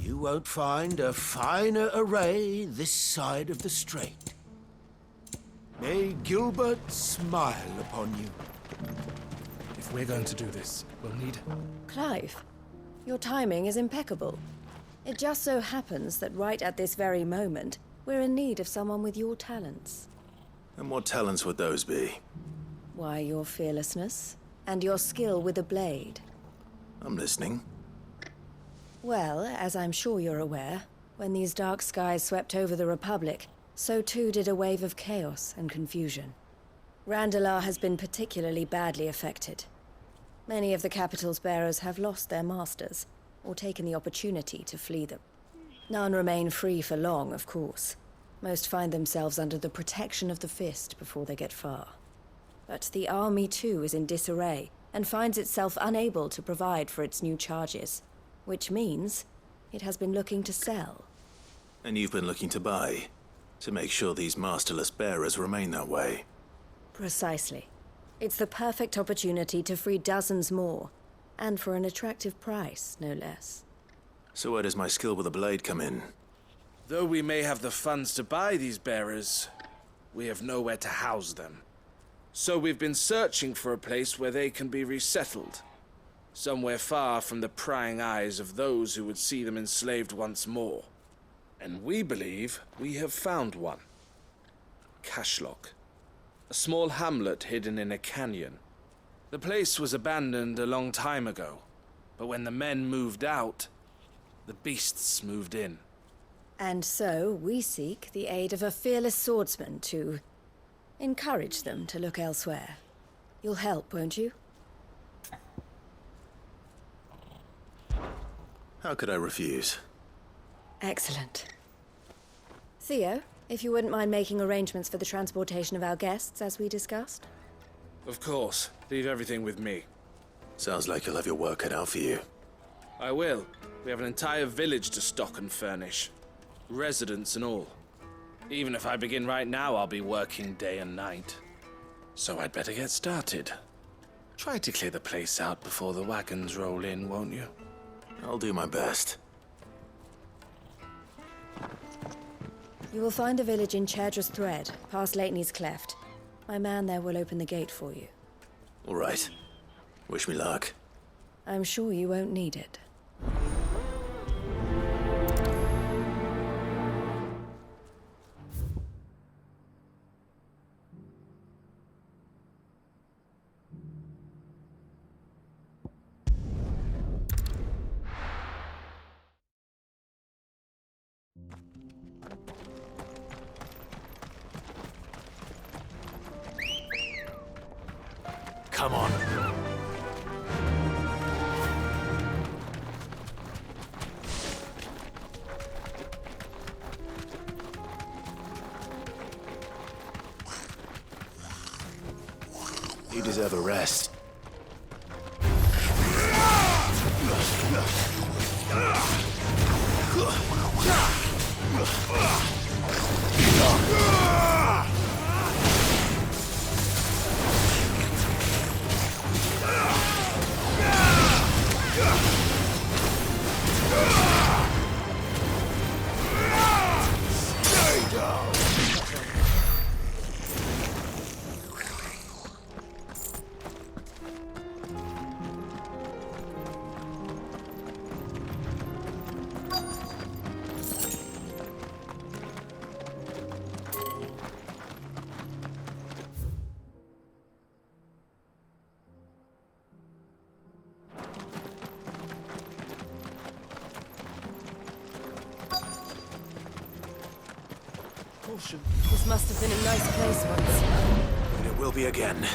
You won't find a finer array this side of the strait. May Gilbert smile upon you. If we're going to do this, we'll need... Clive, your timing is impeccable. It just so happens that right at this very moment, we're in need of someone with your talents. And what talents would those be? Why, your fearlessness, and your skill with a blade. I'm listening. Well, as I'm sure you're aware, when these dark skies swept over the Republic, so too did a wave of chaos and confusion. Randalar has been particularly badly affected. Many of the capital's bearers have lost their masters, or taken the opportunity to flee them. None remain free for long, of course. Most find themselves under the protection of the Fist before they get far. But the army too is in disarray, and finds itself unable to provide for its new charges. Which means it has been looking to sell. And you've been looking to buy, to make sure these masterless bearers remain that way. Precisely. It's the perfect opportunity to free dozens more, and for an attractive price, no less. So where does my skill with a blade come in? Though we may have the funds to buy these bearers, we have nowhere to house them. So we've been searching for a place where they can be resettled. Somewhere far from the prying eyes of those who would see them enslaved once more. And we believe we have found one. Cashlock. A small hamlet hidden in a canyon. The place was abandoned a long time ago, but when the men moved out, the beasts moved in. And so we seek the aid of a fearless swordsman to encourage them to look elsewhere. You'll help, won't you? How could I refuse? Excellent. Theo, if you wouldn't mind making arrangements for the transportation of our guests, as we discussed. Of course. Leave everything with me. Sounds like you'll have your work cut out for you. I will. We have an entire village to stock and furnish. Residents and all. Even if I begin right now, I'll be working day and night. So I'd better get started. Try to clear the place out before the wagons roll in, won't you? I'll do my best. You will find a village in Chadra's Thread, past Lateney's Cleft. My man there will open the gate for you. All right. Wish me luck. I'm sure you won't need it. Come on. You deserve a rest. This must have been a nice place once. And it will be again.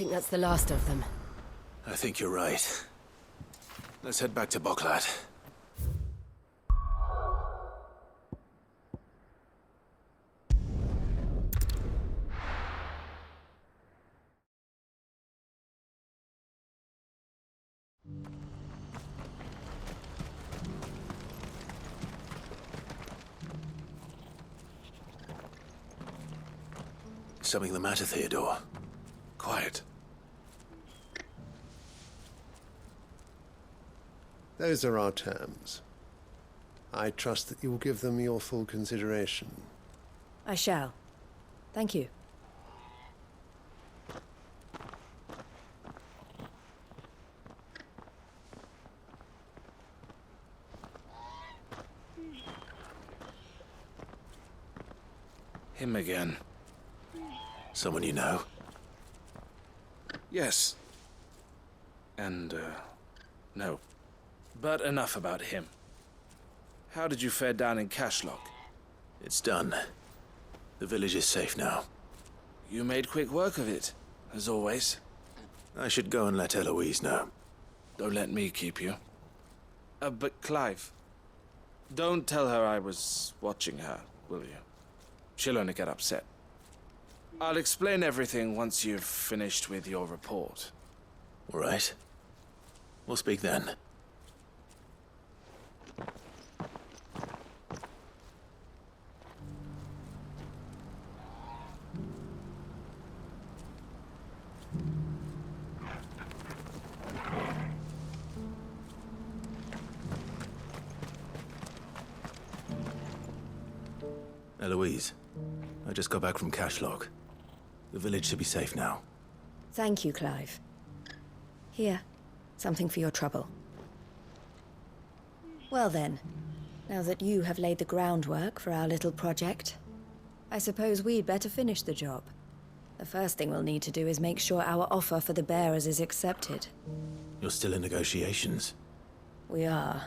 think that's the last of them. I think you're right. Let's head back to Boklat. Something the matter, Theodore? Quiet. Those are our terms. I trust that you will give them your full consideration. I shall. Thank you. Him again. Someone you know? Yes. And, no. But enough about him. How did you fare down in Cashlock? It's done. The village is safe now. You made quick work of it, as always. I should go and let Eloise know. Don't let me keep you. But Clive, don't tell her I was watching her, will you? She'll only get upset. I'll explain everything once you've finished with your report. All right. We'll speak then. Eloise, I just got back from Cashlock. The village should be safe now. Thank you, Clive. Here, something for your trouble. Well then, now that you have laid the groundwork for our little project, I suppose we'd better finish the job. The first thing we'll need to do is make sure our offer for the bearers is accepted. You're still in negotiations? We are.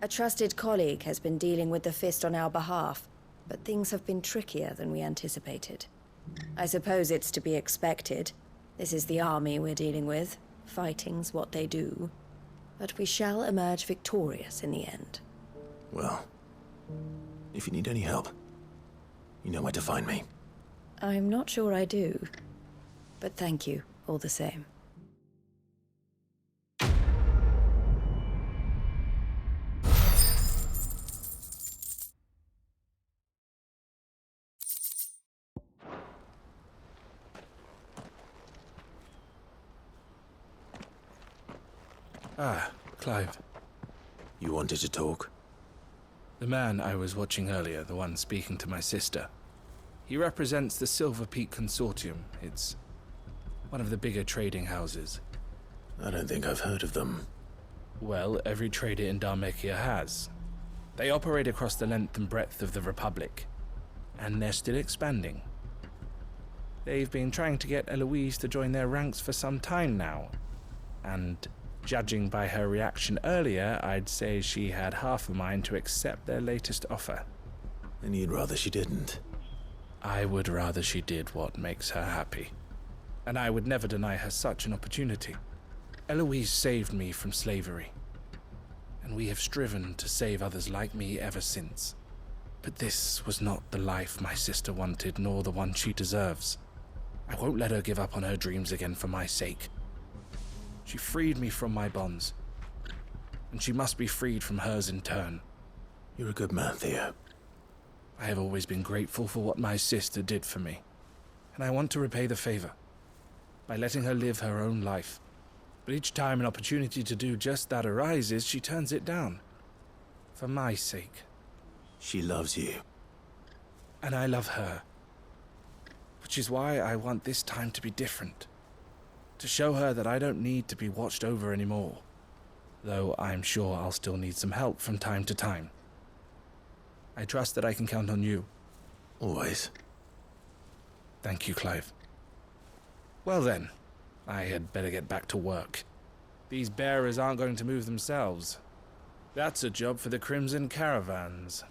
A trusted colleague has been dealing with the Fist on our behalf, but things have been trickier than we anticipated. I suppose it's to be expected. This is the army we're dealing with. Fighting's what they do. But we shall emerge victorious in the end. Well, if you need any help, you know where to find me. I'm not sure I do. But thank you, all the same. Ah, Clive. You wanted to talk? The man I was watching earlier, the one speaking to my sister. He represents the Silver Peak Consortium. It's one of the bigger trading houses. I don't think I've heard of them. Well, every trader in Dharmekia has. They operate across the length and breadth of the Republic, and they're still expanding. They've been trying to get Eloise to join their ranks for some time now, and judging by her reaction earlier, I'd say she had half a mind to accept their latest offer. And you'd rather she didn't? I would rather she did what makes her happy. And I would never deny her such an opportunity. Eloise saved me from slavery, and we have striven to save others like me ever since. But this was not the life my sister wanted, nor the one she deserves. I won't let her give up on her dreams again for my sake. She freed me from my bonds, and she must be freed from hers in turn. You're a good man, Theo. I have always been grateful for what my sister did for me, and I want to repay the favor by letting her live her own life. But each time an opportunity to do just that arises, she turns it down. For my sake. She loves you. And I love her. Which is why I want this time to be different. To show her that I don't need to be watched over anymore. Though I'm sure I'll still need some help from time to time. I trust that I can count on you. Always. Thank you, Clive. Well then, I had better get back to work. These bearers aren't going to move themselves. That's a job for the Crimson Caravans.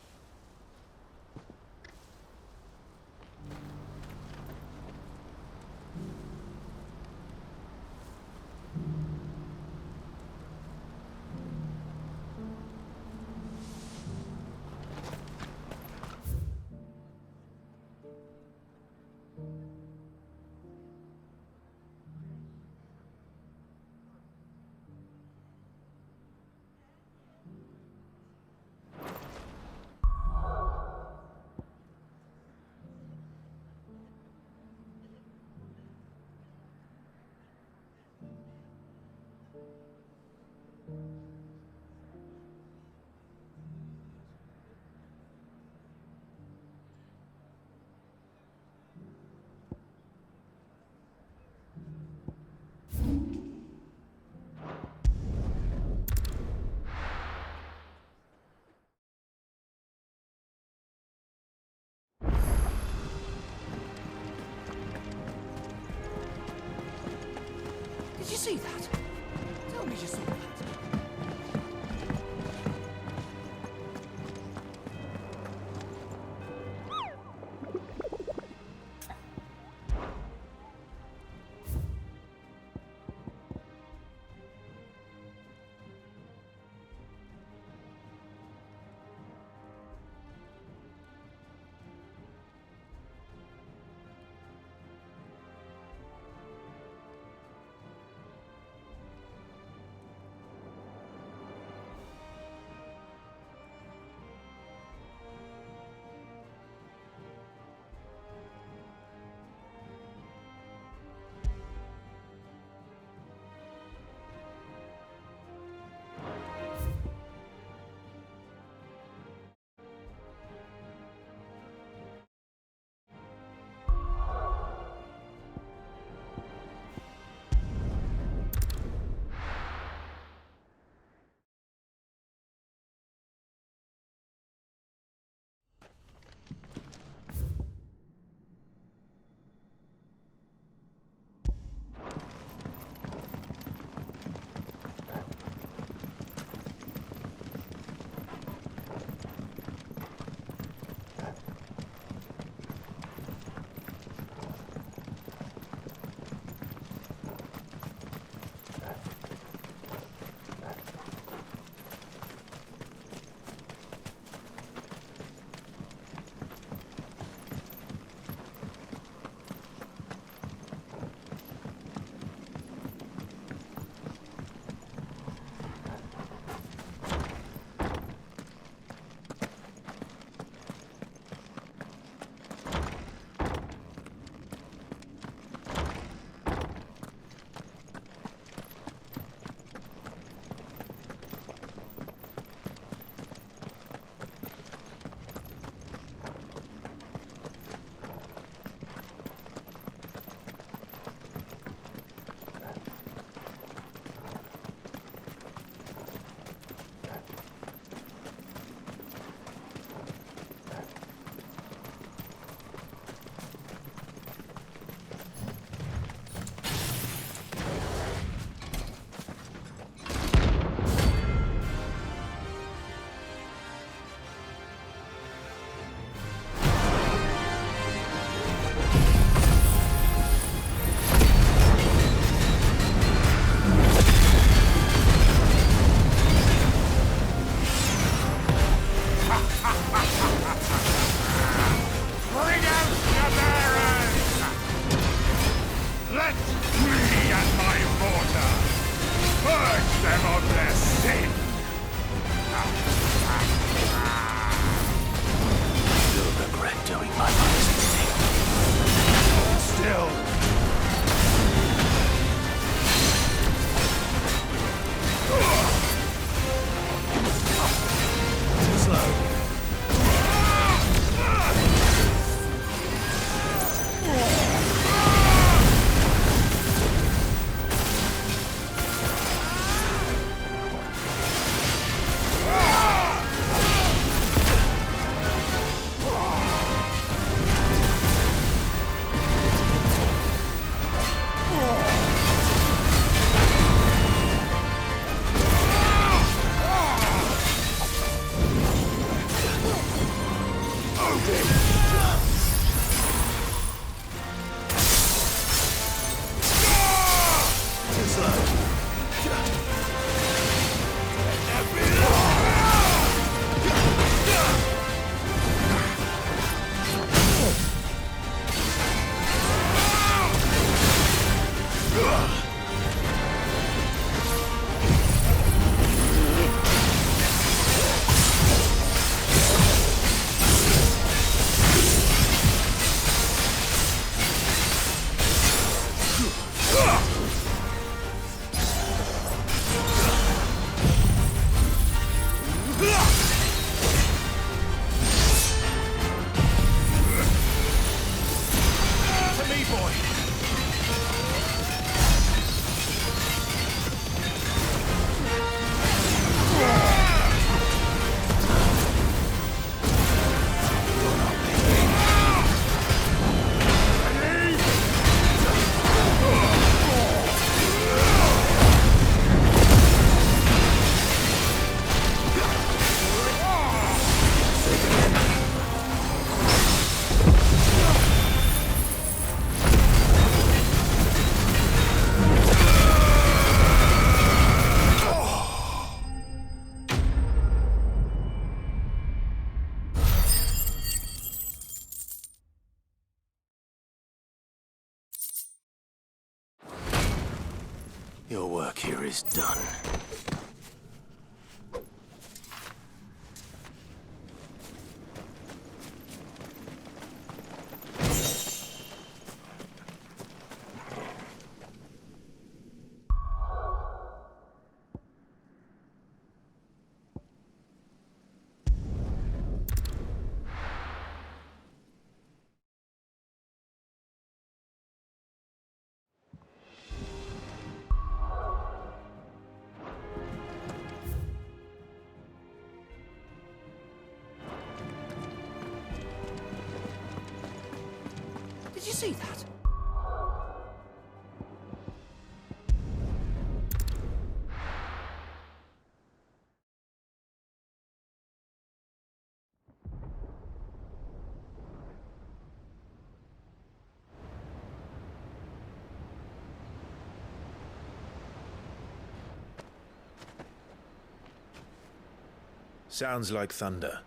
see that? Tell me you saw that. is done. Did you see that? Sounds like thunder.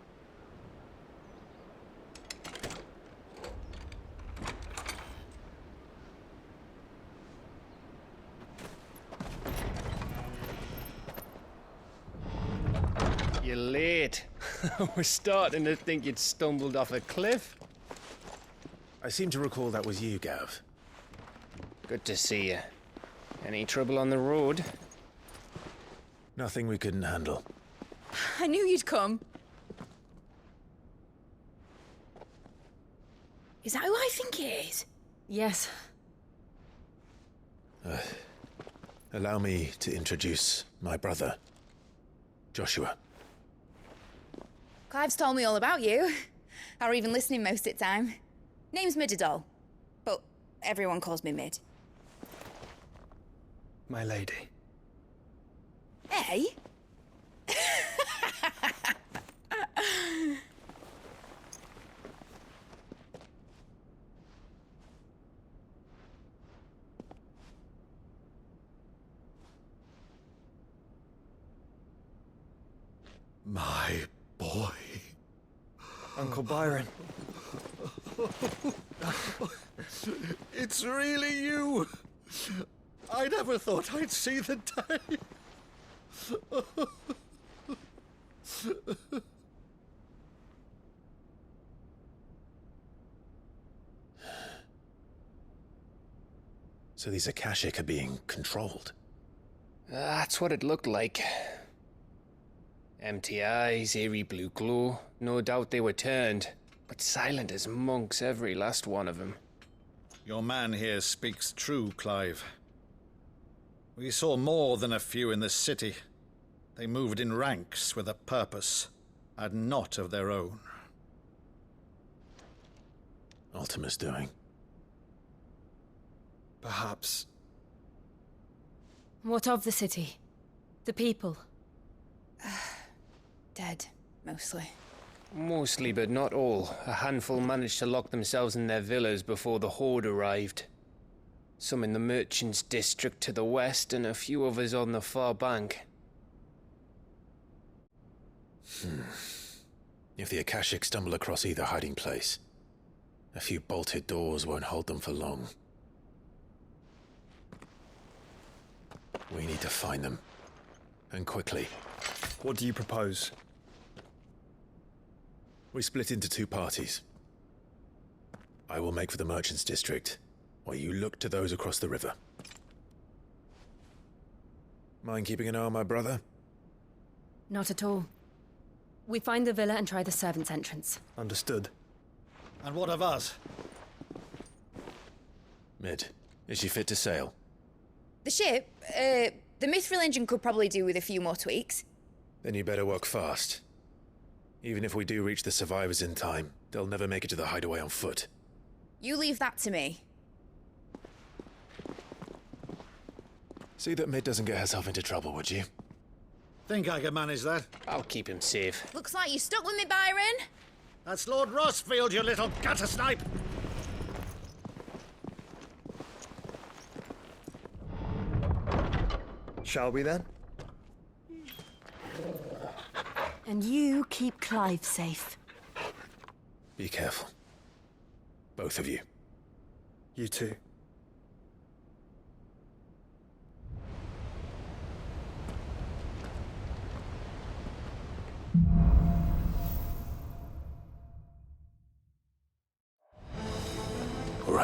You're late. We're starting to think you'd stumbled off a cliff. I seem to recall that was you, Gav. Good to see you. Any trouble on the road? Nothing we couldn't handle. I knew you'd come. Is that who I think it is? Yes. Allow me to introduce my brother, Joshua. Clive's told me all about you. Or even listening most of the time. Name's Midadol, but everyone calls me Mid. My lady. Hey? My boy. Uncle Byron. It's really you. I never thought I'd see the day. So these Akashic are being controlled. That's what it looked like. Empty eyes, eerie blue glow. No doubt they were turned, but silent as monks, every last one of them. Your man here speaks true, Clive. We saw more than a few in the city. They moved in ranks with a purpose, and not of their own. Ultima's doing. Perhaps. What of the city? The people? Dead, mostly. Mostly, but not all. A handful managed to lock themselves in their villas before the Horde arrived. Some in the Merchants' District to the west, and a few others on the far bank. If the Akashic stumble across either hiding place, a few bolted doors won't hold them for long. We need to find them. And quickly. What do you propose? We split into two parties. I will make for the Merchants' District, while you look to those across the river. Mind keeping an eye on my brother? Not at all. We find the villa and try the servants' entrance. Understood. And what of us? Mid, is she fit to sail? The ship, the Mithril engine could probably do with a few more tweaks. Then you better work fast. Even if we do reach the survivors in time, they'll never make it to the hideaway on foot. You leave that to me. See that Mid doesn't get herself into trouble, would you? Think I can manage that? I'll keep him safe. Looks like you stuck with me, Byron. That's Lord Rossfield, you little gutter snipe! Shall we then? And you keep Clive safe. Be careful. Both of you. You too.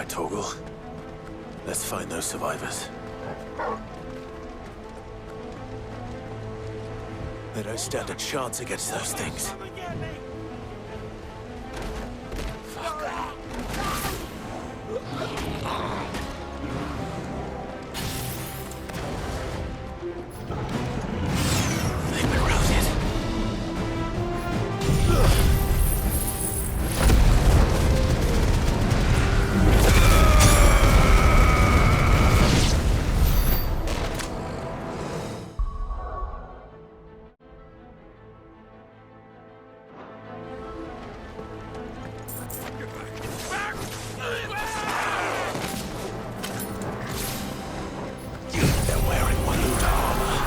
right, Torgal. Let's find those survivors. They don't stand a chance against those things. They've been routed. They're wearing Waluda armor.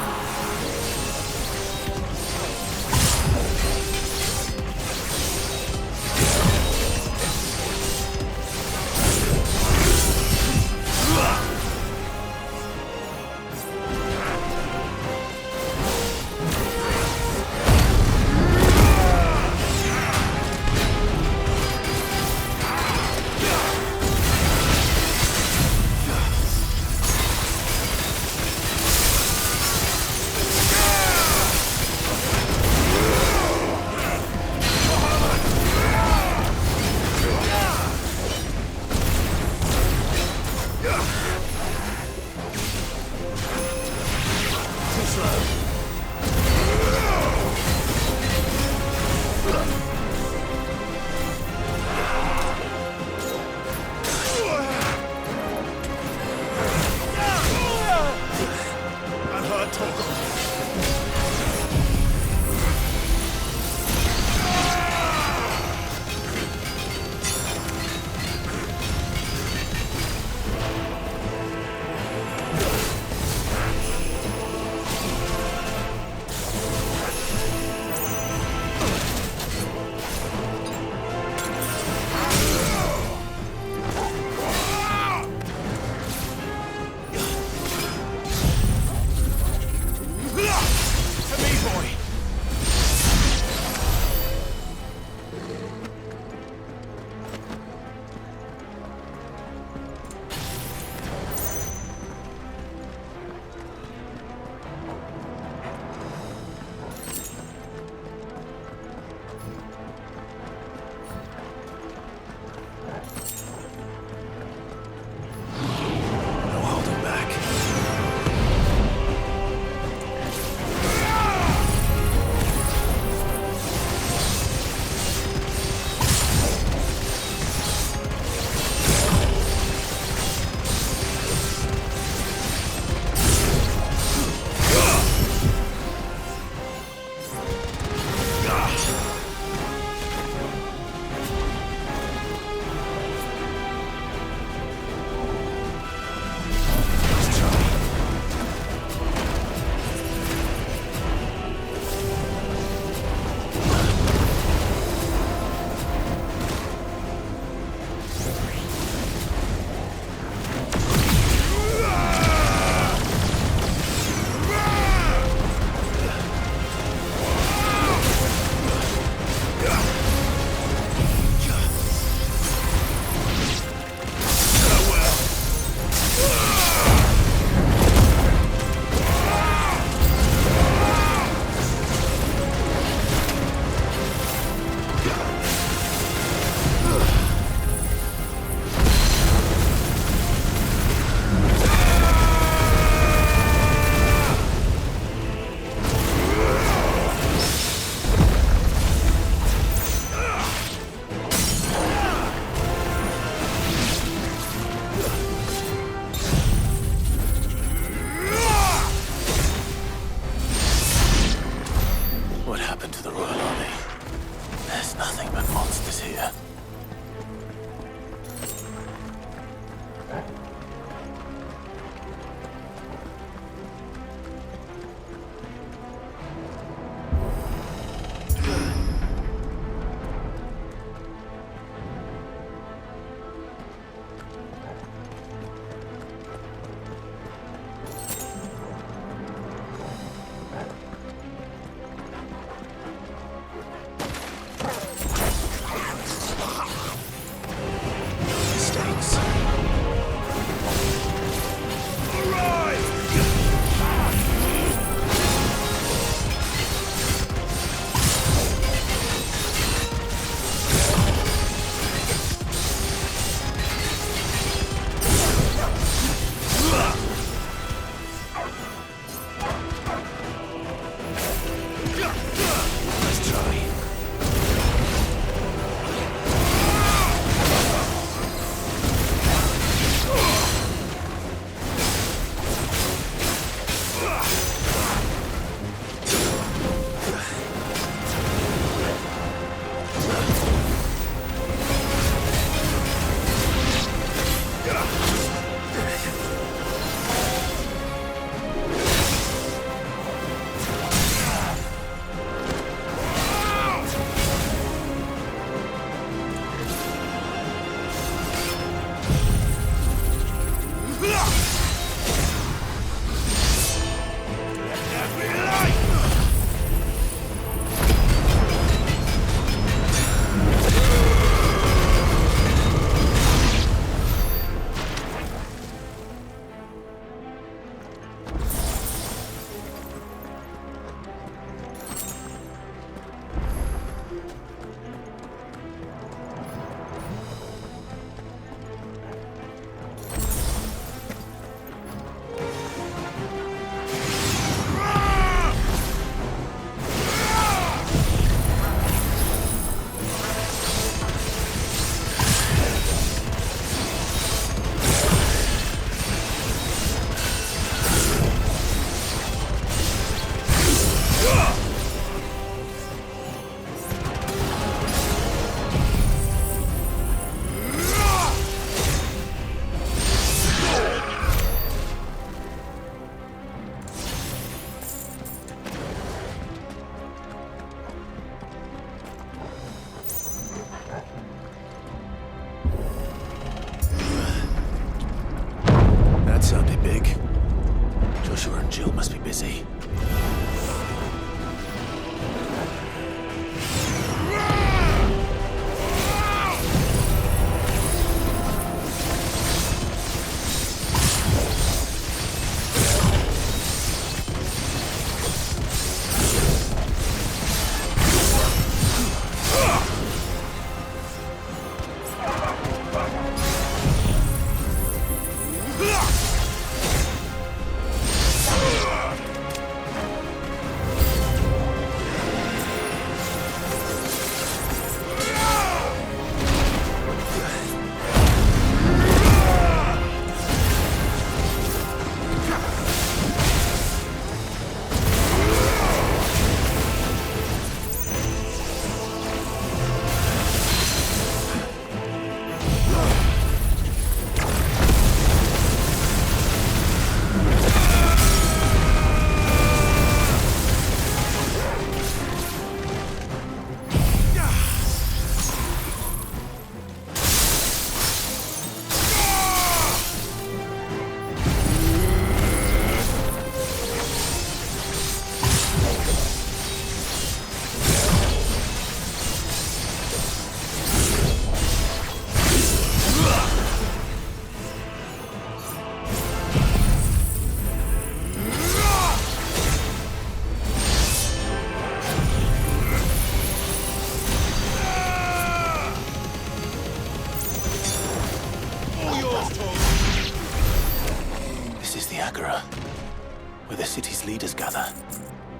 gather.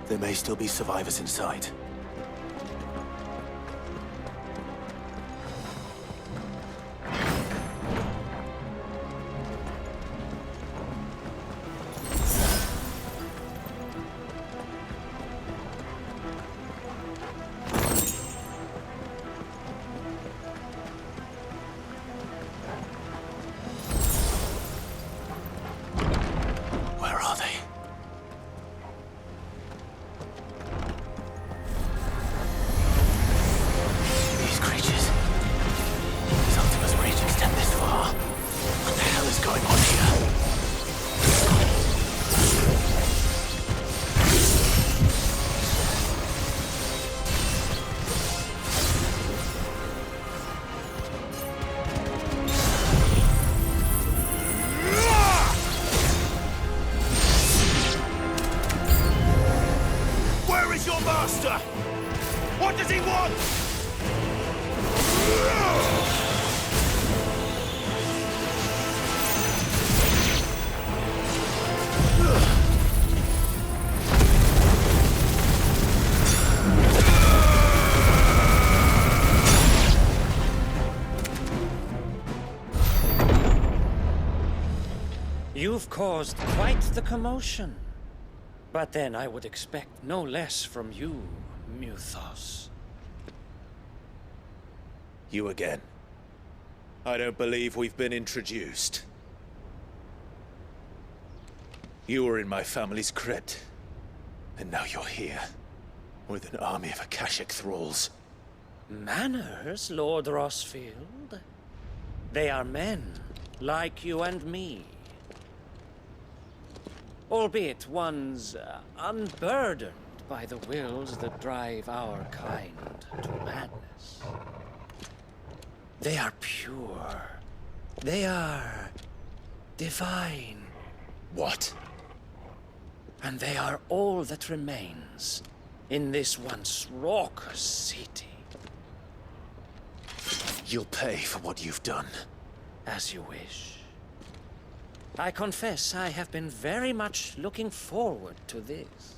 There may still be survivors inside. Where are they? These creatures. These Optimus reach extend this far. What the hell is going on here? Where is your master? What does he want? You've caused quite the commotion. But then I would expect no less from you, Muthos. You again. I don't believe we've been introduced. You were in my family's crypt. And now you're here. With an army of Akashic thralls. Manners, Lord Rossfield? They are men, like you and me. Albeit ones unburdened by the wills that drive our kind to madness. They are pure. They are divine. What? And they are all that remains in this once raucous city. You'll pay for what you've done. As you wish. I confess I have been very much looking forward to this.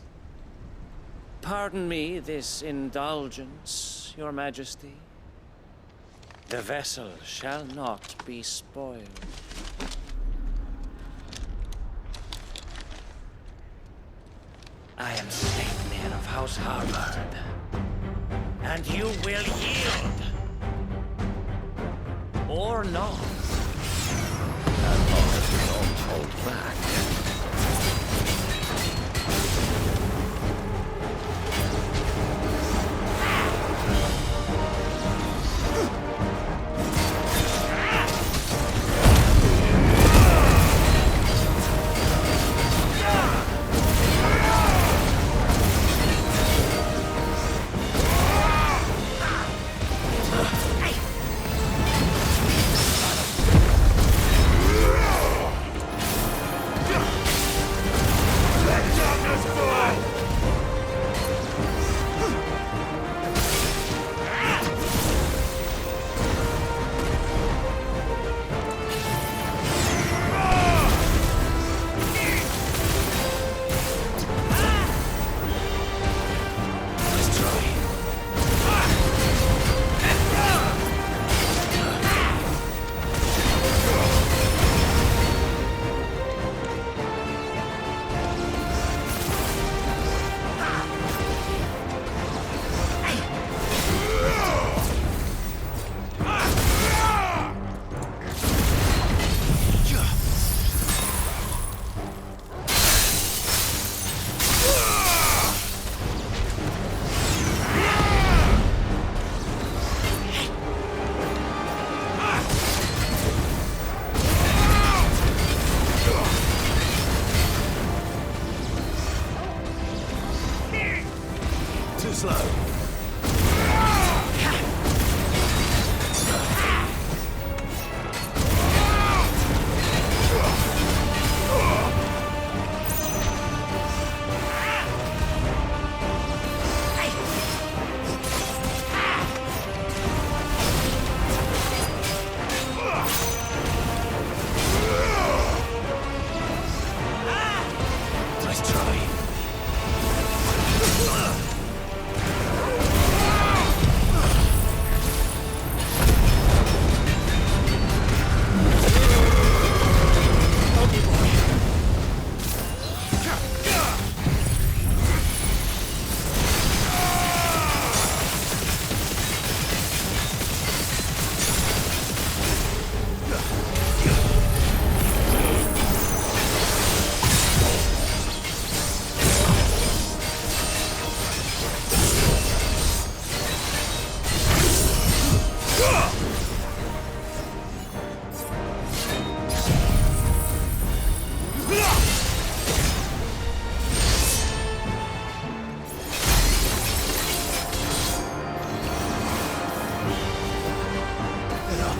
Pardon me this indulgence, Your Majesty. The vessel shall not be spoiled. I am Sleipnir of House Harvard, and you will yield. Or not. As long as we don't hold back.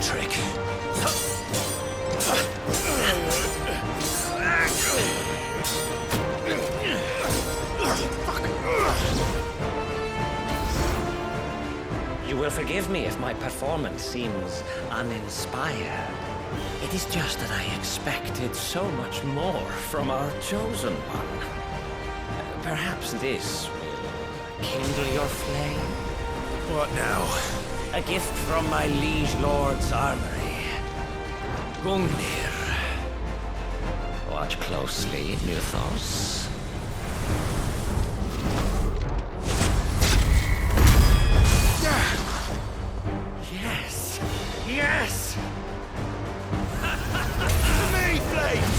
trick. You will forgive me if my performance seems uninspired. It is just that I expected so much more from our chosen one. Perhaps this will kindle your flame? What now? A gift from my liege lord's armory. Gungnir. Watch closely, Nuthos. Yes! Yes! Me, Blades!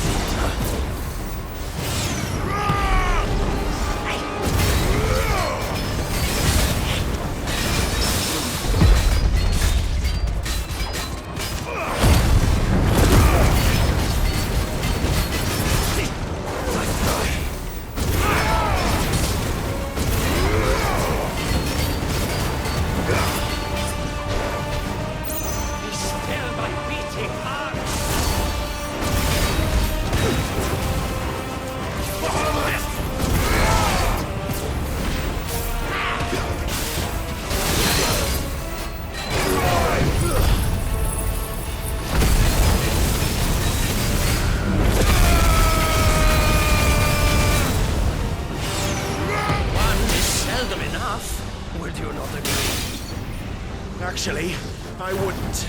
Actually, I wouldn't.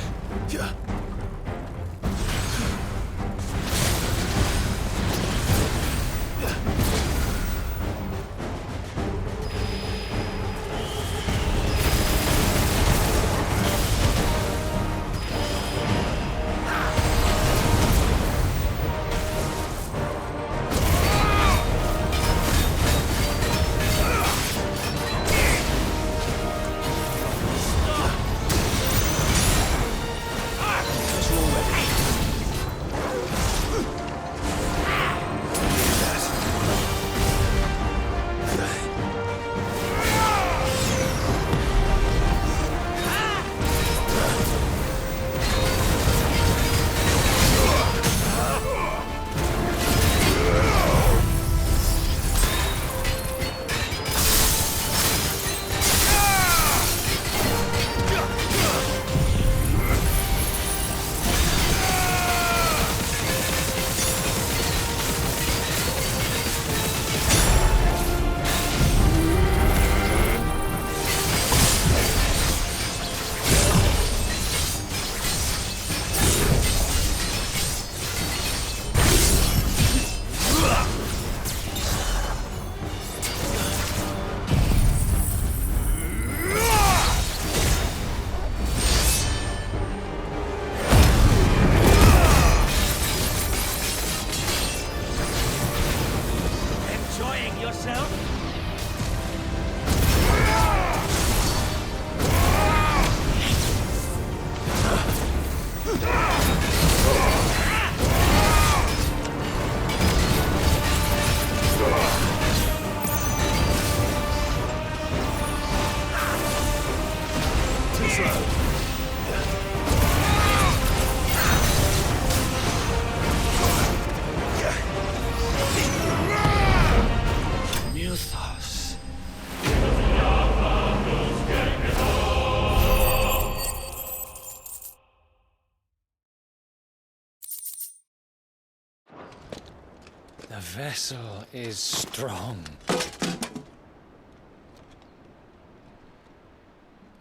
The vessel is strong.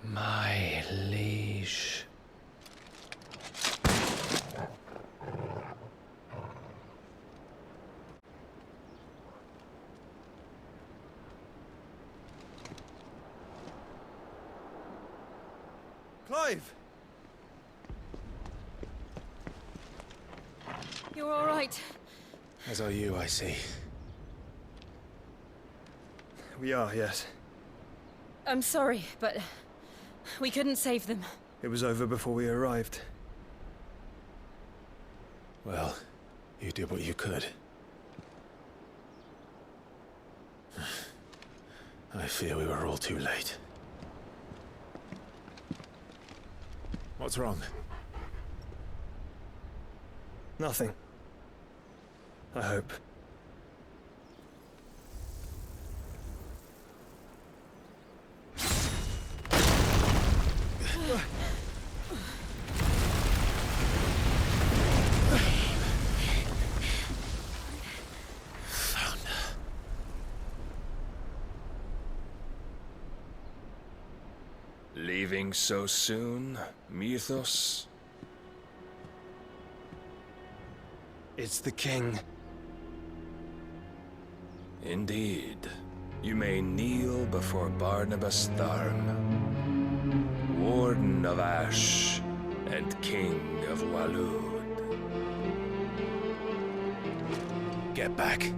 My liege. Clive! You're all right. As are you, I see. We are, yes. I'm sorry, but we couldn't save them. It was over before we arrived. Well, you did what you could. I fear we were all too late. What's wrong? Nothing. I hope. Leaving so soon, Mythos? It's the king. Indeed. You may kneel before Barnabas Tharm, Warden of Ash and King of Waloed. Get back.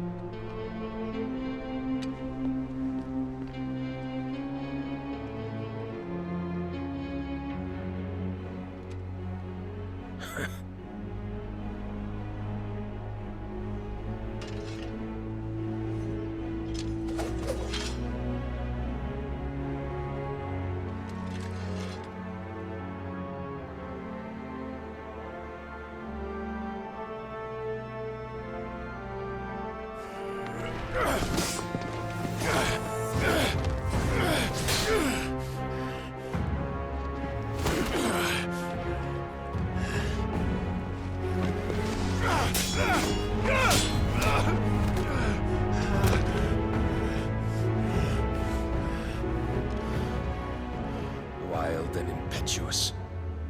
Wild and impetuous.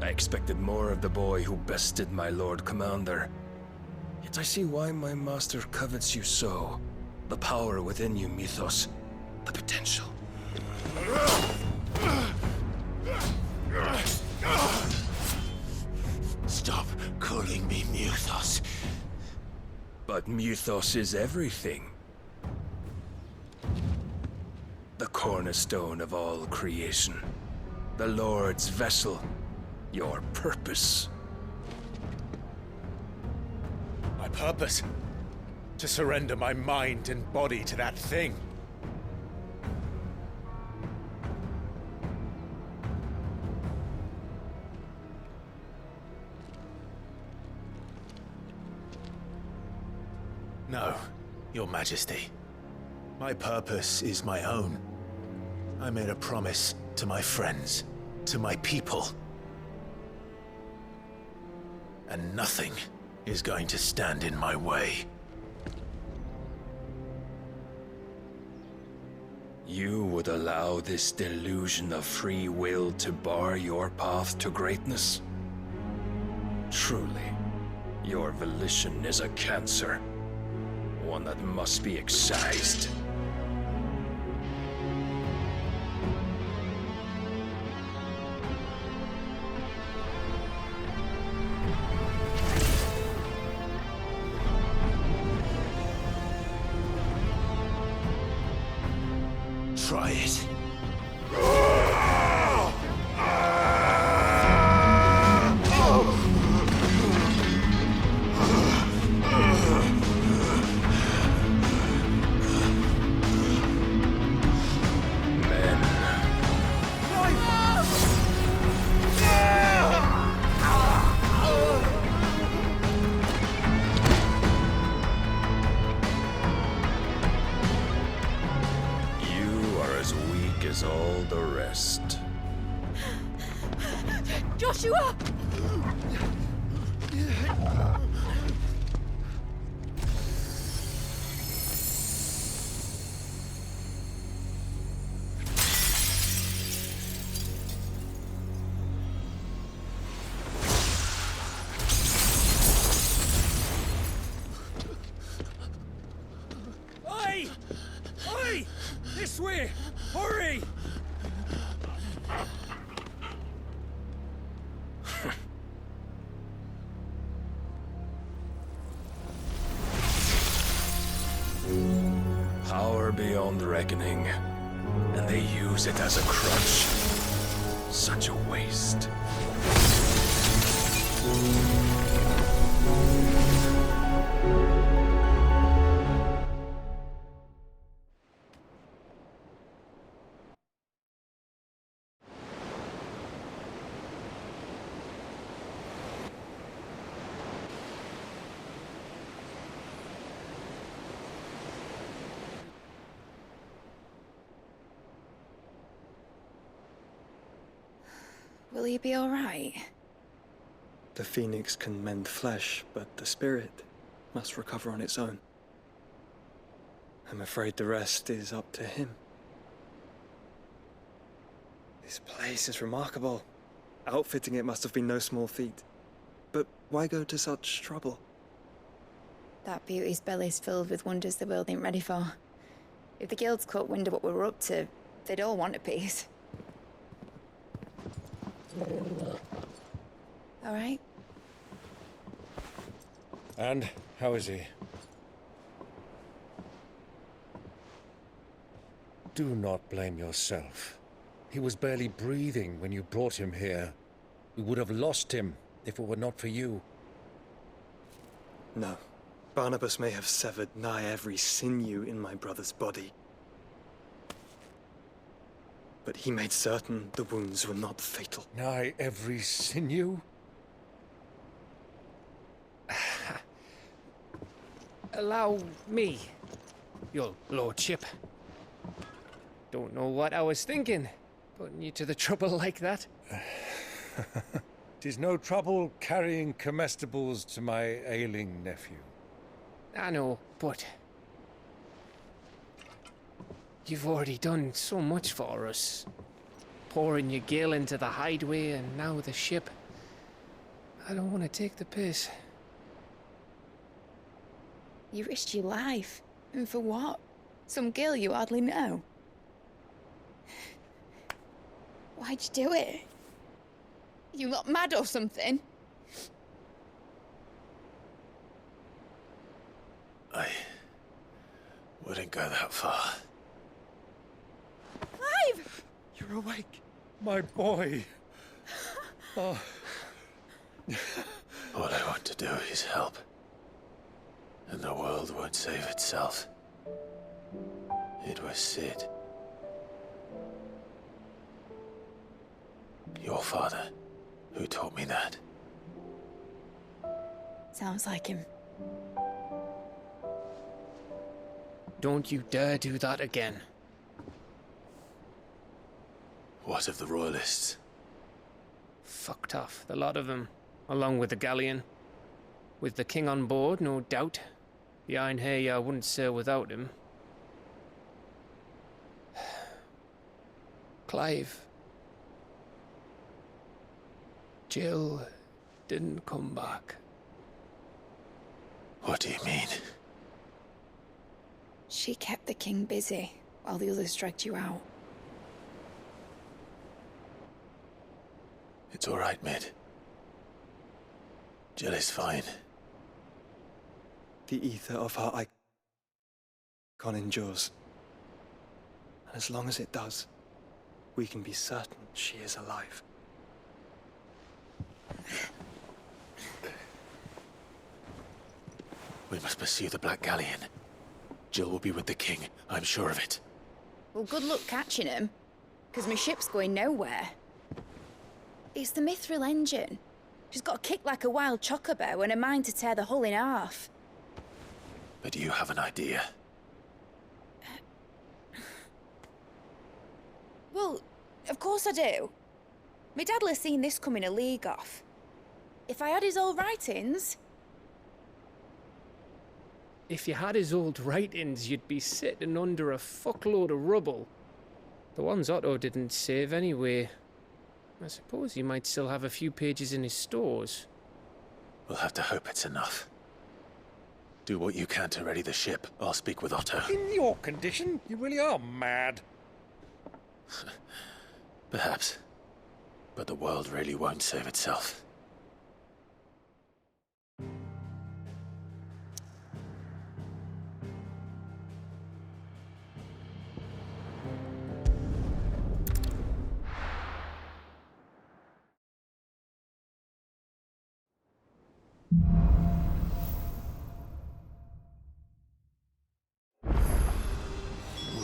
I expected more of the boy who bested my Lord Commander. Yet I see why my master covets you so. The power within you, Mythos. The potential. Stop calling me Mythos. But Mythos is everything. The cornerstone of all creation. The Lord's vessel. Your purpose. My purpose? To surrender my mind and body to that thing. No, Your Majesty. My purpose is my own. I made a promise to my friends, to my people. And nothing is going to stand in my way. You would allow this delusion of free will to bar your path to greatness? Truly, your volition is a cancer. One that must be excised. Try it. As all the rest. Joshua! Oi! Oi! This way! Hurry! Power beyond reckoning, and they use it as a crutch. Such a waste. Will he be all right? The phoenix can mend flesh, but the spirit must recover on its own. I'm afraid the rest is up to him. This place is remarkable. Outfitting it must have been no small feat. But why go to such trouble? That beauty's belly's filled with wonders the world ain't ready for. If the guilds caught wind of what we were up to, they'd all want a piece. All right? And how is he? Do not blame yourself. He was barely breathing when you brought him here. We would have lost him if it were not for you. No. Barnabas may have severed nigh every sinew in my brother's body. But he made certain the wounds were not fatal. Nigh every sinew? Allow me, your lordship. Don't know what I was thinking, putting you to the trouble like that. 'Tis no trouble carrying comestibles to my ailing nephew. I know, but you've already done so much for us. Pouring your gale into the hideaway and now the ship. I don't want to take the piss. You risked your life. And for what? Some girl you hardly know. Why'd you do it? You lot mad or something? I wouldn't go that far. Clive! You're awake. My boy. Oh. All I want to do is help. And the world won't save itself. It was Sid. Your father, who taught me that. Sounds like him. Don't you dare do that again. What of the Royalists? Fucked off, the lot of them, along with the galleon. With the king on board, no doubt. The Iron Hair wouldn't sail without him. Clive. Jill didn't come back. What do you mean? She kept the king busy while the others dragged you out. It's all right, Mid. Jill is fine. The ether of her icon endures. And as long as it does, we can be certain she is alive. We must pursue the Black Galleon. Jill will be with the king, I'm sure of it. Well, good luck catching him, because my ship's going nowhere. It's the Mithril engine. She's got a kick like a wild chocobo and a mind to tear the hull in half. But you have an idea. Well, of course I do. My dad'll have seen this coming a league off. If I had his old writings... If you had his old writings, you'd be sitting under a fuckload of rubble. The ones Otto didn't save anyway. I suppose he might still have a few pages in his stores. We'll have to hope it's enough. Do what you can to ready the ship. I'll speak with Otto. In your condition, you really are mad. Perhaps. But the world really won't save itself.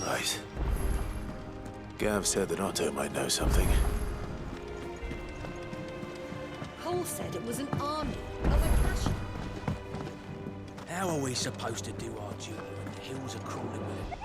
Right. Gav said that Otto might know something. Cole said it was an army of a cash. How are we supposed to do our duty when the hills are crawling with it?